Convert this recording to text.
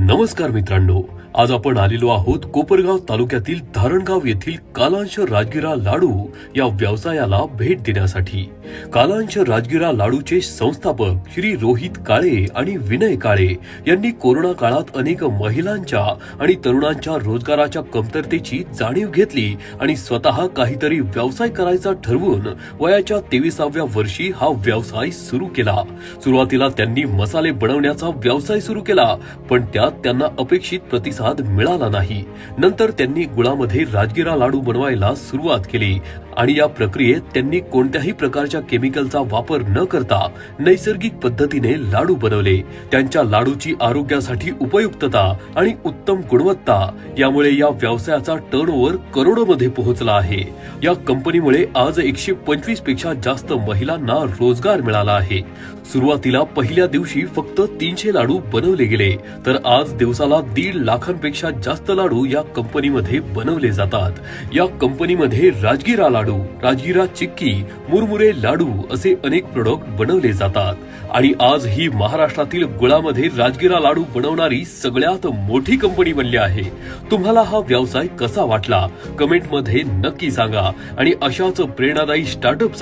नमस्कार मित्रांनो, आज आपण आलेलो आहोत कोपरगाव तालुक्यातील धारणगाव येथील कालांश राजगिरा लाडू या व्यवसायाला भेट देण्यासाठी। कालांश राजगिरा लाडूचे संस्थापक श्री रोहित काळे आणि विनय काळे यांनी कोरोना काळात अनेक महिलांच्या आणि तरुणांच्या रोजगाराच्या कमतरतेची जाणीव घेतली आणि स्वतः काहीतरी व्यवसाय करायचा ठरवून वयाच्या 23व्या वर्षी हा व्यवसाय सुरू केला। सुरुवातीला त्यांनी मसाले बनवण्याचा व्यवसाय सुरू केला, पण त्यात त्यांना अपेक्षित प्रतिसाद मिळाला नाही। नंतर त्यांनी गुळामध्ये राजगिरा लाडू बनवायला सुरुवात केली आणि या प्रक्रियेत त्यांनी कोणत्याही प्रकारच्या केमिकलचा वापर न करता नैसर्गिक पद्धतीने लाडू बनवले। त्यांच्या लाडूची आरोग्यासाठी उपयुक्तता आणि उत्तम गुणवत्ता यामुळे या व्यवसायाचा टर्नओव्हर करोडोमध्ये पोहोचला आहे। या कंपनीमुळे आज 125 पेक्षा जास्त महिलांना रोजगार मिळाला आहे। सुरुवातीला पहिल्या दिवशी फक्त 300 लाडू बनवले गेले, तर आज दिवसाला 1.5 लाखांपेक्षा जास्त लाडू या कंपनीमध्ये बनवले जातात। या कंपनीमध्ये राजगिरा लाडू, राजगिरा चिक्की, मुरमुरे लाडू असे अनेक प्रोडक्ट बनवले जातात आणि आज ही महाराष्ट्रातील गुळामध्ये राजगिरा लाडू बनवणारी सगळ्यात मोठी कंपनी बनली आहे। तुम्हाला हा व्यवसाय कसा वाटला कमेंट मध्ये नक्की सांगा आणि अशाच प्रेरणादायी स्टार्टअप